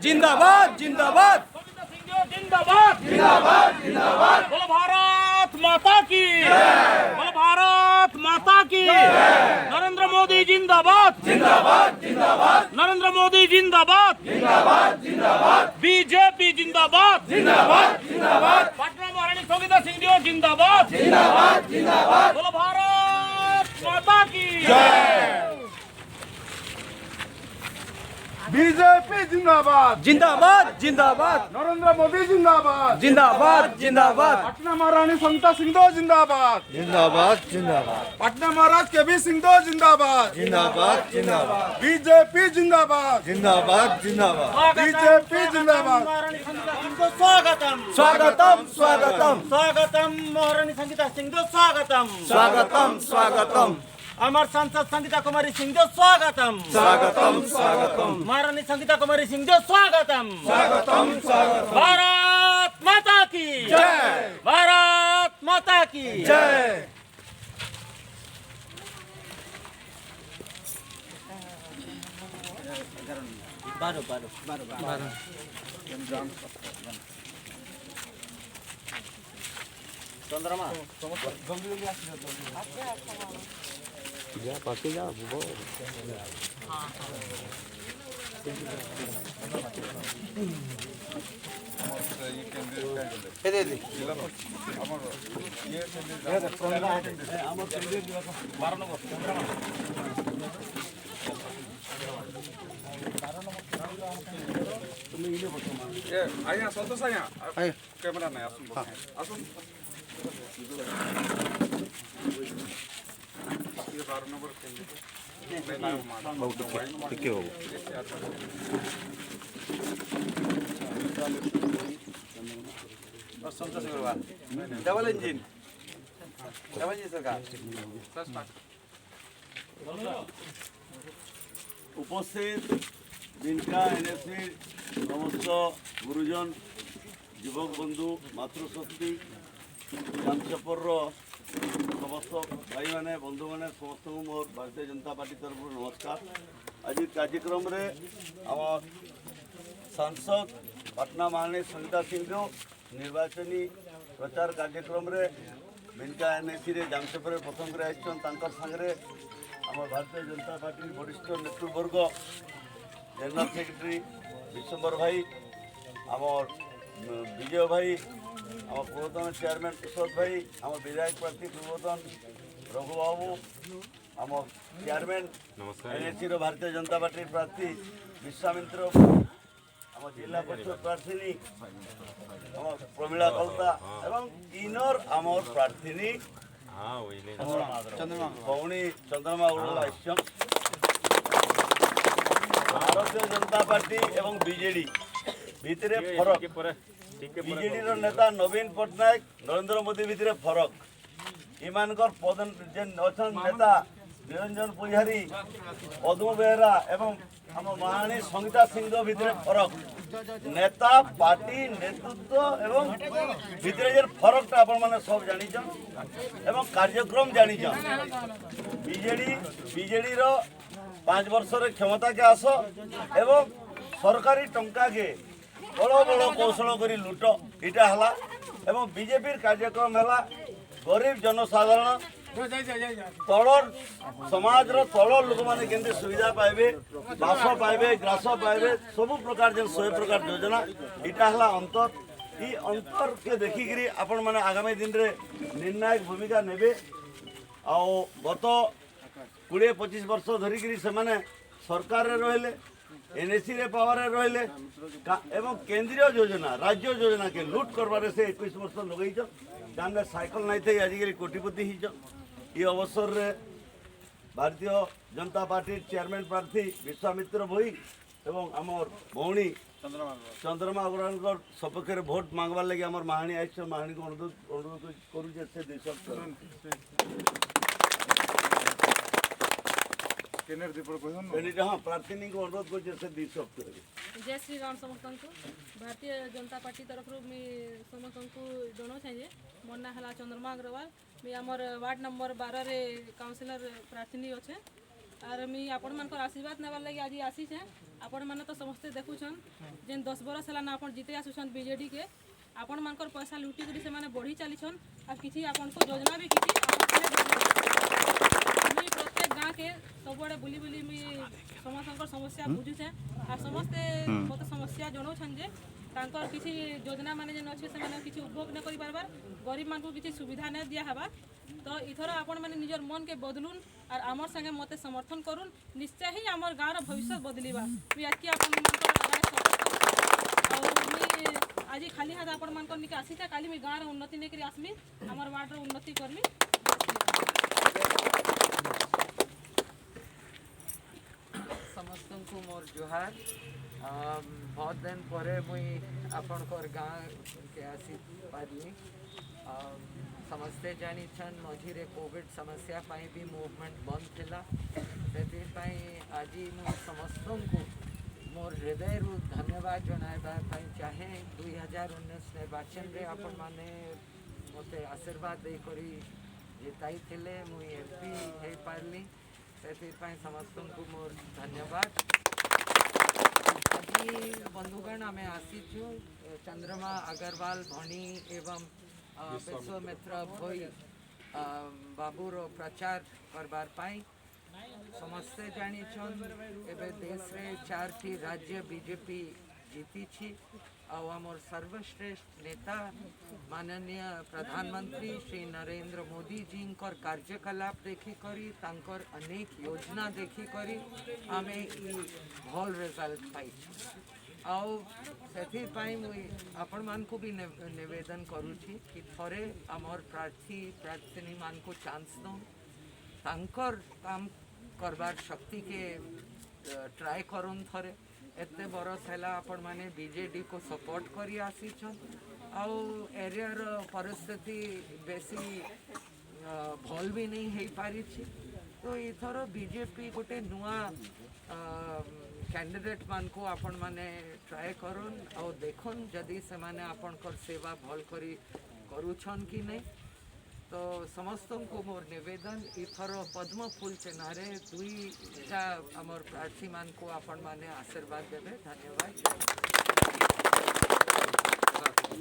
जिंदाबाद जिंदाबाद सविता सिंह जिंदाबाद जिंदाबाद जिंदाबाद बोलो भारत माता की बोलो भारत माता की नरेंद्र मोदी जिंदाबाद जिंदाबाद जिंदाबाद नरेंद्र मोदी जिंदाबाद जिंदाबाद जिंदाबाद बीजेपी जिंदाबाद जिंदाबाद जिंदाबाद पटना महारानी सविता सिंह जिंदाबाद जिंदाबाद जिंदाबाद बोलो भारत माता की बीजेपी जिंदाबाद जिंदाबाद जिंदाबाद नरेंद्र मोदी जिंदाबाद जिंदाबाद जिंदाबाद पटना महारानी सविता सिंह जिंदाबाद जिंदाबाद जिंदाबाद पटना महाराज केबी सिंह जिंदाबाद जिंदाबाद जिंदाबाद बीजेपी जिंदाबाद जिंदाबाद जिंदाबाद बीजेपी जिंदाबाद महारानी संगीता सिंह स्वागतम स्वागतम स्वागतम स्वागतम महारानी संगीता सिंह स्वागतम स्वागतम स्वागतम अमर सांसद संगीता कुमारी सिंह स्वागतम स्वागतम स्वागतम महारानी संगीता कुमारी सिंह स्वागतम स्वागतम स्वागतम भारत माता की जय भारत माता की जय चंद्रमा आया संतोष आया कैमरा नहीं आसुन ये 12 नंबर डबल इंजन सरकार उपस्थित बिनका एनएससी समस्त गुरुजन युवक बंधु मातृशक्ति जामचपर समस्त भाई मैंने बंधु मैंने समस्त मोर भारतीय जनता पार्टी तरफ नमस्कार। आज कार्यक्रम रे आम सांसद पटना महारानी सविता सिंह निर्वाचनी प्रचार कार्यक्रम रे बिनका एनएससी रे जामचपर प्रथम करे सागरे आम भारतीय जनता पार्टी वरिष्ठ नेतृवर्ग जनरल सेक्रेटरी विश्वंबर भाई आम विजय भाई आम पूर्वतन चेयरमैन प्रसाद भाई आम विधायक प्रार्थी पूर्वतन रघु बाबू आम chairman NSC Bharatiya Janata party प्रार्थी विश्वामित्र आम जिला परिषद प्रार्थी आम प्रमीला कलता एवं इनर आमर प्रार्थी भौणी चंद्रमा आश्यम भारतीय जनता पार्टी एवं बीजेडी भितर फरक बीजेडी नेता नवीन पट्टनायक नरेंद्र मोदी भितर फरक इमानकर अच्छा नेता निरंजन पुजारी पद्म बेहरा एवं आम महारानी संगीता सिंह भितर फरक नेता पार्टी नेतृत्व एवं भितर जे फरकटा आपण मैंने सब जानिछन एवं कार्यक्रम जानिछन बीजेडी 5 वर्ष क्षमता के आस एवं सरकारी टंका के बड़ बड़ कौशल कर लुट इटा हला एवं बीजेपी कार्यक्रम है गरीब जनसाधारण तल समाज तल लोक मैंने केमती सुविधा पाइबे बास पाइबे ग्रास पाइबे सबु प्रकार जो 100 प्रकार योजना इटा हला अंतर ई अंतर के देखिकी आपण मैंने आगामी दिन रे निर्णायक भूमिका नेबे आ गत 20-25 वर्ष धरिकी से सरकार रहिले एनएससी रे पावर रहिले एवं केंद्रीय योजना राज्य योजना के लूट करबारे से 21 वर्ष लगेच जान साइकिल नहीं थे आजिकल कोटिपति ही ये अवसर रे भारतीय जनता पार्टी चेयरमैन प्रार्थी विश्वामित्र भोई एवं आमर भौणी चंद्रमा अग्रवाल सपक्ष भोट मांगवार लगे आम महाणी आस महाणी को अनुरोध करुचे से हाँ प्रार्थी को अनुरोध कर जय श्री राम समस्त को भारतीय जनता पार्टी तरफ समस्त को जनाऊे जे मोर ना है चंद्रमा अग्रवाल मैं आमर वार्ड नंबर 12 काउंसिलर प्रार्थी अच्छे और मुझे आपण मान आशीर्वाद नेबार लगे आज आसी आपण मैंने तो समस्ते देखुछन जेन 10 बरस है ना आपण जीते आसुछन बीजेडी के आपण मानकर पैसा लुटी करी से माने बढ़ी चलीछन आ किछि आपण को योजना भी किछि मी प्रत्येक गांव के सबुआड़े बुली बुली मी समस्त समस्या बुझुछे आ समस्ते मत समस्या जनाउछन जे तांकर किछि योजना माने जेन अछि से माने किछि उपभोग न करि पारबार गरीब मान को किछि सुविधा न दिया हबा तो इथर आपण माने निजर मन के बदलुन और आमर संगे मते समर्थन करुन निश्चय ही आमर गाँव रो भविष्य बदलिबा मी आज की आपण मी आज खाली हाथ आपण मान निके आसी था काली मी गाँव रो उन्नति नै करी आसमी हमर वार्ड रो उन्नति करमी समस्त को मोर जोहार बहुत दिन परे मुई आपणकर गाँव के आसी पारली समस्ते जानी छन मझीरे कोविड समस्या पाई भी मूवमेंट बंद थिला से आज मु समस्त को मोर हृदय धन्यवाद जनाइबा चाहे 2019 निर्वाचन रे आपण माने मते आशीर्वाद दे करी जिताई थिले मुई एमपी हे पारली से समस्त को मोर धन्यवाद आज बंधुगण आम आसीचु चंद्रमा अग्रवाल भणी एवं विश्वमित्र भोई बाबूर प्रचार करबार पाई समस्ते जानी एबे देश रे 4टी राज्य बीजेपी जीती छी और आमर सर्वश्रेष्ठ नेता माननीय प्रधानमंत्री श्री नरेंद्र मोदी जी कर कार्यकलाप देखी करी तांकर अनेक योजना देखी करी आमे ई भल रिजल्ट पाई से मुई आपण मान को भी निवेदन करुछि कि थरे आमर प्रार्थी मान को चांस दो तांकर काम करबार शक्ति के ट्राई करुन थरे एते बरस है आपण माने बीजेडी को सपोर्ट करी आसीछन आउ एरिया रो परिस्थिति बेसी भल भी नहीं है पारी छी तो इथर बीजेपी गोटे नुआ कैंडिडेट मान को आपण माने ट्राई करुन और देखुन जदि से माने आपणकर सेवा भल करी करूछन कि नहीं तो समस्त को मोर निवेदन इथर पद्म फूल चिन्ह 2टा आमर प्रार्थी मान को आपण माने आशीर्वाद देवे धन्यवाद।